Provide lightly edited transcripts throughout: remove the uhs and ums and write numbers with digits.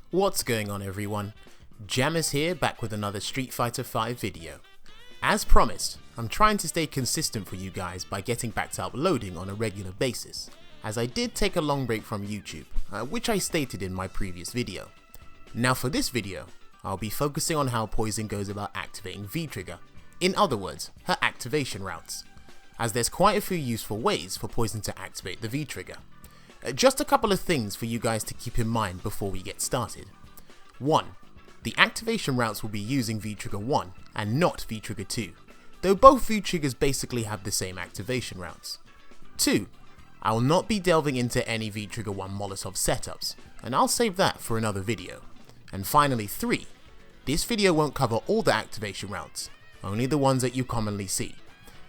What's going on everyone? Jammers here, back with another Street Fighter V video. As promised, I'm trying to stay consistent for you guys by getting back to uploading on a regular basis, as I did take a long break from YouTube, which I stated in my previous video. Now for this video, I'll be focusing on how Poison goes about activating V-Trigger, in other words, her activation routes, as there's quite a few useful ways for Poison to activate the V-Trigger. Just a couple of things for you guys to keep in mind before we get started. 1. The activation routes will be using V-Trigger 1 and not V-Trigger 2, though both V-Triggers basically have the same activation routes. 2. I will not be delving into any V-Trigger 1 Molotov setups, and I'll save that for another video. And finally 3. This video won't cover all the activation routes, only the ones that you commonly see.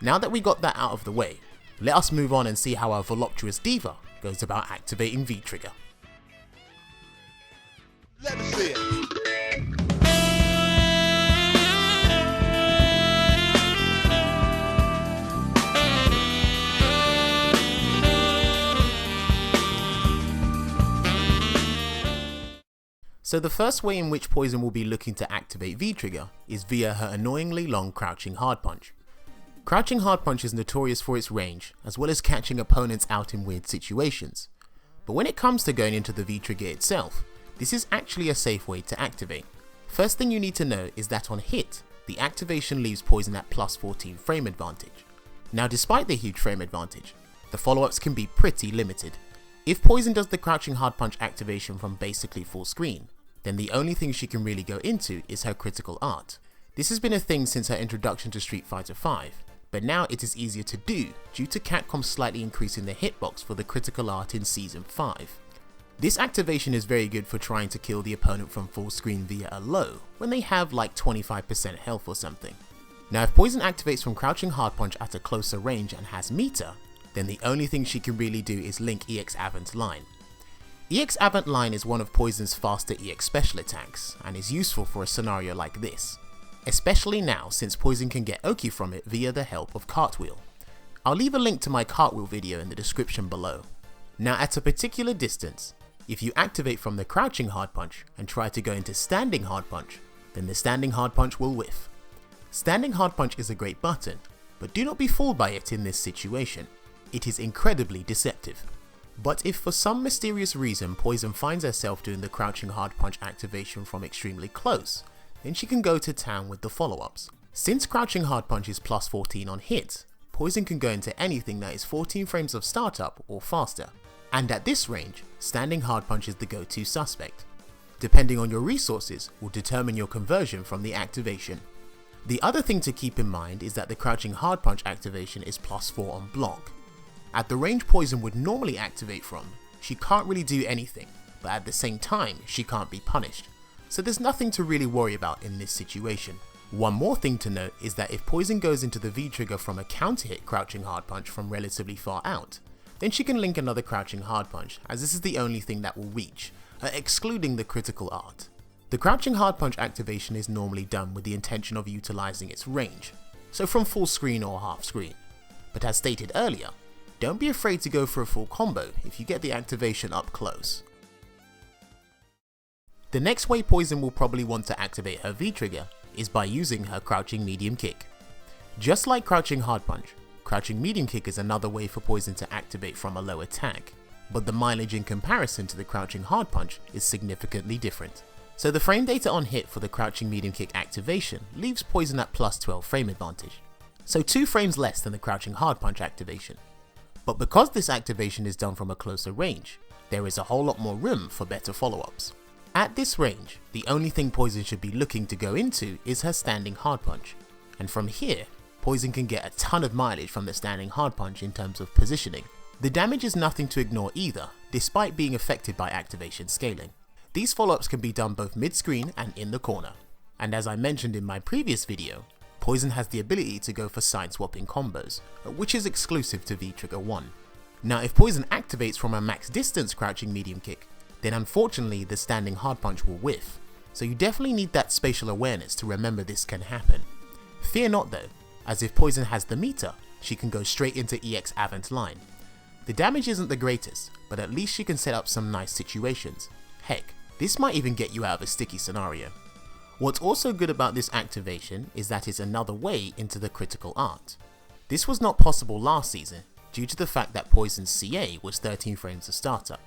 Now that we got that out of the way, let us move on and see how our voluptuous diva goes about activating V-Trigger. Let me see it. So the first way in which Poison will be looking to activate V-Trigger is via her annoyingly long crouching hard punch. Crouching hard punch is notorious for its range, as well as catching opponents out in weird situations. But when it comes to going into the V-Trigger itself, this is actually a safe way to activate. First thing you need to know is that on hit, the activation leaves Poison at plus 14 frame advantage. Now despite the huge frame advantage, the follow-ups can be pretty limited. If Poison does the crouching hard punch activation from basically full screen, then the only thing she can really go into is her critical art. This has been a thing since her introduction to Street Fighter V, but now it is easier to do due to Capcom slightly increasing the hitbox for the critical art in Season 5. This activation is very good for trying to kill the opponent from full screen via a low, when they have like 25% health or something. Now if Poison activates from crouching hard punch at a closer range and has meter, then the only thing she can really do is link EX Avant line. EX Avant line is one of Poison's faster EX special attacks, and is useful for a scenario like this. Especially now since Poison can get Oki from it via the help of Cartwheel. I'll leave a link to my Cartwheel video in the description below. Now at a particular distance, if you activate from the crouching hard punch and try to go into standing hard punch, then the standing hard punch will whiff. Standing hard punch is a great button, but do not be fooled by it in this situation. It is incredibly deceptive. But if for some mysterious reason Poison finds herself doing the crouching hard punch activation from extremely close, then she can go to town with the follow-ups. Since crouching hard punch is plus 14 on hit, Poison can go into anything that is 14 frames of startup or faster. And at this range, standing hard punch is the go-to suspect. Depending on your resources will determine your conversion from the activation. The other thing to keep in mind is that the crouching hard punch activation is plus 4 on block. At the range Poison would normally activate from, she can't really do anything, but at the same time she can't be punished. So there's nothing to really worry about in this situation. One more thing to note is that if Poison goes into the V-Trigger from a counter hit crouching hard punch from relatively far out, then she can link another crouching hard punch, as this is the only thing that will reach, excluding the critical art. The crouching hard punch activation is normally done with the intention of utilizing its range, so from full screen or half screen. But as stated earlier, don't be afraid to go for a full combo if you get the activation up close. The next way Poison will probably want to activate her V-Trigger is by using her crouching medium kick. Just like crouching hard punch, crouching medium kick is another way for Poison to activate from a low attack, but the mileage in comparison to the crouching hard punch is significantly different. So the frame data on hit for the crouching medium kick activation leaves Poison at plus 12 frame advantage, so 2 frames less than the crouching hard punch activation. But because this activation is done from a closer range, there is a whole lot more room for better follow-ups. At this range, the only thing Poison should be looking to go into is her standing hard punch, and from here, Poison can get a ton of mileage from the standing hard punch in terms of positioning. The damage is nothing to ignore either, despite being affected by activation scaling. These follow-ups can be done both mid-screen and in the corner, and as I mentioned in my previous video, Poison has the ability to go for side swapping combos, which is exclusive to V-Trigger 1. Now if Poison activates from a max distance crouching medium kick, then unfortunately the standing hard punch will whiff, so you definitely need that spatial awareness to remember this can happen. Fear not though, as if Poison has the meter, she can go straight into EX Avant line. The damage isn't the greatest, but at least she can set up some nice situations. Heck, This might even get you out of a sticky scenario. What's also good about this activation is that it's another way into the critical art. This was not possible last season due to the fact that Poison's CA was 13 frames to startup,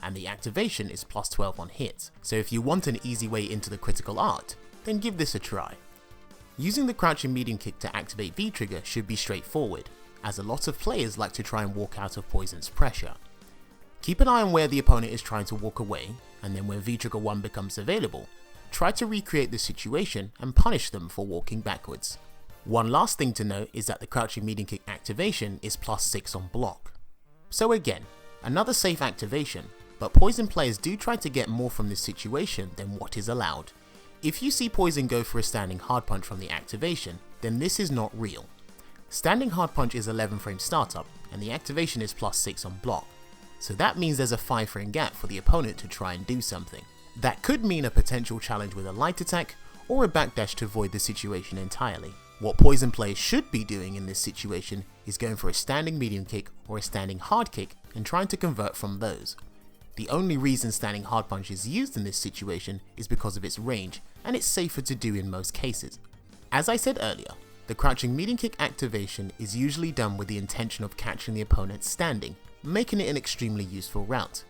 and the activation is plus 12 on hit, so if you want an easy way into the critical art, then give this a try. Using the crouching medium kick to activate V-trigger should be straightforward, as a lot of players like to try and walk out of Poison's pressure. Keep an eye on where the opponent is trying to walk away, and then when V-trigger 1 becomes available, try to recreate the situation and punish them for walking backwards. One last thing to note is that the crouching medium kick activation is plus 6 on block. So again, another safe activation, but Poison players do try to get more from this situation than what is allowed. If you see Poison go for a standing hard punch from the activation, then this is not real. Standing hard punch is 11 frame startup and the activation is plus 6 on block, so that means there's a 5 frame gap for the opponent to try and do something. That could mean a potential challenge with a light attack or a backdash to avoid the situation entirely. What Poison players should be doing in this situation is going for a standing medium kick or a standing hard kick and trying to convert from those. The only reason standing hard punch is used in this situation is because of its range, and it's safer to do in most cases. As I said earlier, the crouching medium kick activation is usually done with the intention of catching the opponent standing, making it an extremely useful route.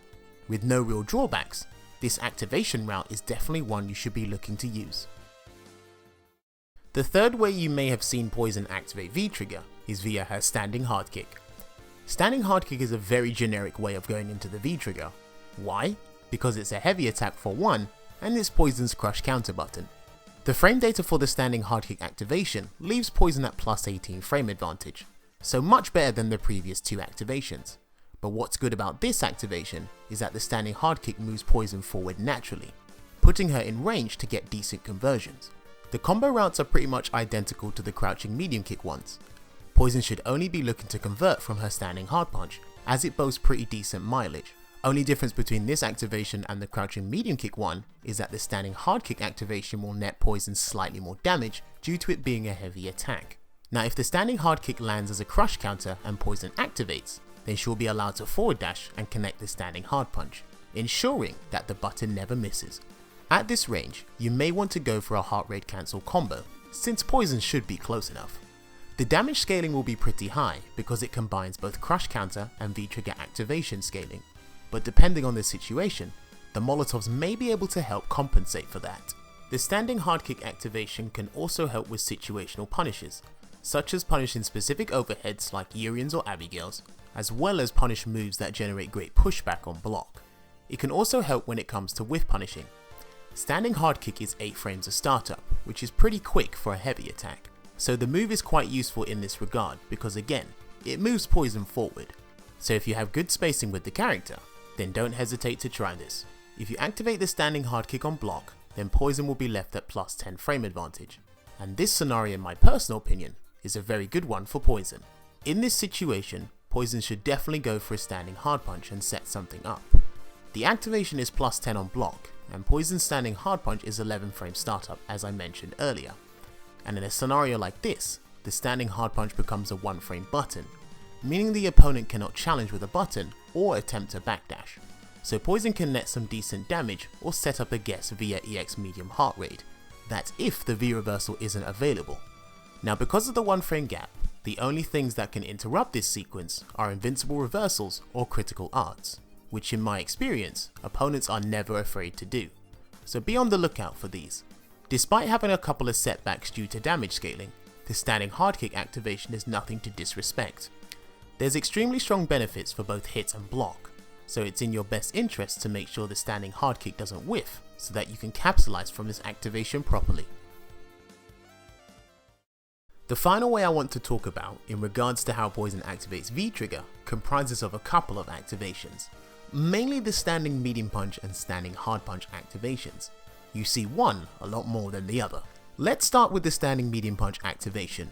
With no real drawbacks, this activation route is definitely one you should be looking to use. The third way you may have seen Poison activate V-trigger is via her standing hard kick. Standing hard kick is a very generic way of going into the V-trigger. Why? Because it's a heavy attack for one, and it's Poison's crush counter button. The frame data for the standing hard kick activation leaves Poison at plus 18 frame advantage, so much better than the previous two activations. But what's good about this activation is that the standing hard kick moves Poison forward naturally, putting her in range to get decent conversions. The combo routes are pretty much identical to the crouching medium kick ones. Poison should only be looking to convert from her standing hard punch, as it boasts pretty decent mileage. Only difference between this activation and the crouching medium kick one is that the standing hard kick activation will net Poison slightly more damage due to it being a heavy attack. Now if the standing hard kick lands as a crush counter and Poison activates, then she'll be allowed to forward dash and connect the standing hard punch, ensuring that the button never misses. At this range, you may want to go for a heart rate cancel combo, since Poison should be close enough. The damage scaling will be pretty high because it combines both crush counter and V-trigger activation scaling, but depending on the situation, the Molotovs may be able to help compensate for that. The standing hard kick activation can also help with situational punishes, such as punishing specific overheads like Urians or Abigails, as well as punish moves that generate great pushback on block. It can also help when it comes to whiff punishing. Standing hard kick is 8 frames a startup, which is pretty quick for a heavy attack, so the move is quite useful in this regard because again, it moves Poison forward. So if you have good spacing with the character, then don't hesitate to try this. If you activate the standing hard kick on block, then Poison will be left at plus 10 frame advantage, and this scenario in my personal opinion is a very good one for Poison. In this situation, Poison should definitely go for a standing hard punch and set something up. The activation is plus 10 on block, and Poison's standing hard punch is 11 frame startup as I mentioned earlier. And in a scenario like this, the standing hard punch becomes a 1 frame button, meaning the opponent cannot challenge with a button or attempt a backdash. So Poison can net some decent damage or set up a guess via EX medium heart rate. That's if the V reversal isn't available. Now because of the 1 frame gap, the only things that can interrupt this sequence are invincible reversals or critical arts, which in my experience, opponents are never afraid to do. So be on the lookout for these. Despite having a couple of setbacks due to damage scaling, the standing hard kick activation is nothing to disrespect. There's extremely strong benefits for both hit and block, so it's in your best interest to make sure the standing hard kick doesn't whiff so that you can capitalize from this activation properly. The final way I want to talk about in regards to how Poison activates V-trigger comprises of a couple of activations, mainly the standing medium punch and standing hard punch activations. You see one a lot more than the other. Let's start with the standing medium punch activation.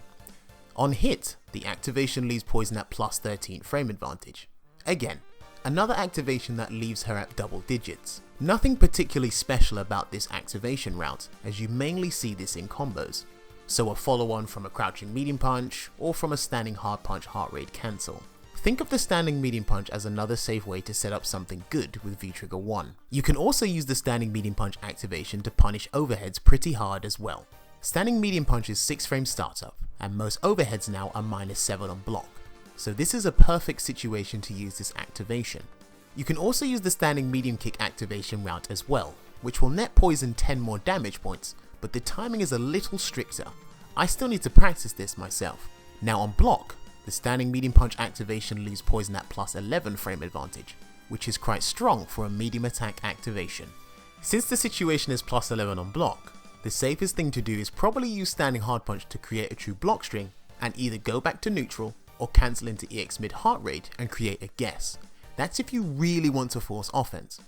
On hit, the activation leaves Poison at plus 13 frame advantage. Again, another activation that leaves her at double digits. Nothing particularly special about this activation route, as you mainly see this in combos. So a follow on from a crouching medium punch or from a standing hard punch heart rate cancel. Think of the standing medium punch as another safe way to set up something good with V-Trigger 1. You can also use the standing medium punch activation to punish overheads pretty hard as well. Standing medium punch is 6 frame startup, and most overheads now are -7 on block, so this is a perfect situation to use this activation. You can also use the standing medium kick activation route as well, which will net poison 10 more damage points, but the timing is a little stricter. I still need to practice this myself. Now on block, the standing medium punch activation leaves poison at +11 frame advantage, which is quite strong for a medium attack activation. Since the situation is +11 on block, the safest thing to do is probably use standing hard punch to create a true block string and either go back to neutral or cancel into EX mid heart rate and create a guess. That's if you really want to force offense.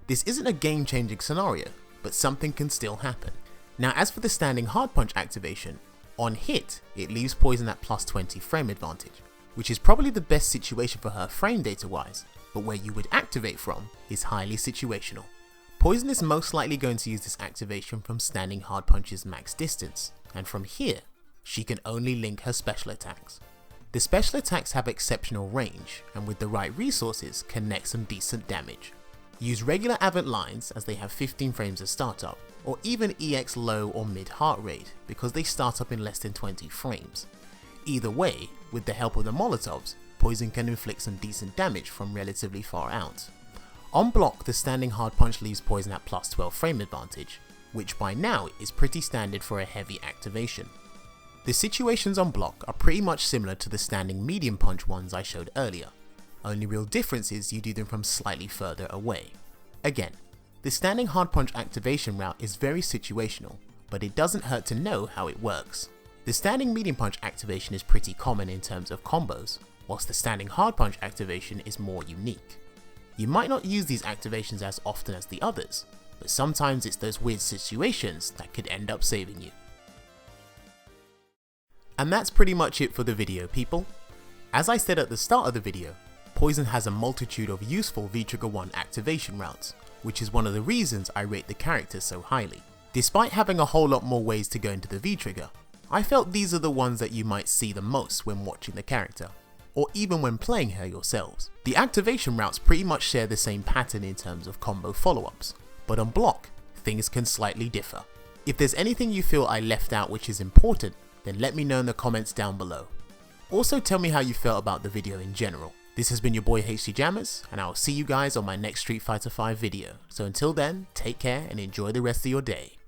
This isn't a game changing scenario, but something can still happen. Now as for the standing hard punch activation, on hit it leaves poison at +20 frame advantage, which is probably the best situation for her frame data wise, but where you would activate from is highly situational. Poison is most likely going to use this activation from standing hard punch's max distance, and from here, she can only link her special attacks. The special attacks have exceptional range, and with the right resources can net some decent damage. Use regular Avant lines as they have 15 frames of startup, or even EX low or mid heart rate because they start up in less than 20 frames. Either way, with the help of the Molotovs, poison can inflict some decent damage from relatively far out. On block, the standing hard punch leaves poison at +12 frame advantage, which by now is pretty standard for a heavy activation. The situations on block are pretty much similar to the standing medium punch ones I showed earlier, only real difference is you do them from slightly further away. Again, the standing hard punch activation route is very situational, but it doesn't hurt to know how it works. The standing medium punch activation is pretty common in terms of combos, whilst the standing hard punch activation is more unique. You might not use these activations as often as the others, but sometimes it's those weird situations that could end up saving you. And that's pretty much it for the video, people. As I said at the start of the video, poison has a multitude of useful V-Trigger 1 activation routes, which is one of the reasons I rate the character so highly. Despite having a whole lot more ways to go into the V-Trigger, I felt these are the ones that you might see the most when watching the character, or even when playing her yourselves. The activation routes pretty much share the same pattern in terms of combo follow-ups, but on block, things can slightly differ. If there's anything you feel I left out which is important, then let me know in the comments down below. Also tell me how you felt about the video in general. This has been your boy HC Jammers, and I will see you guys on my next Street Fighter V video. So until then, take care and enjoy the rest of your day.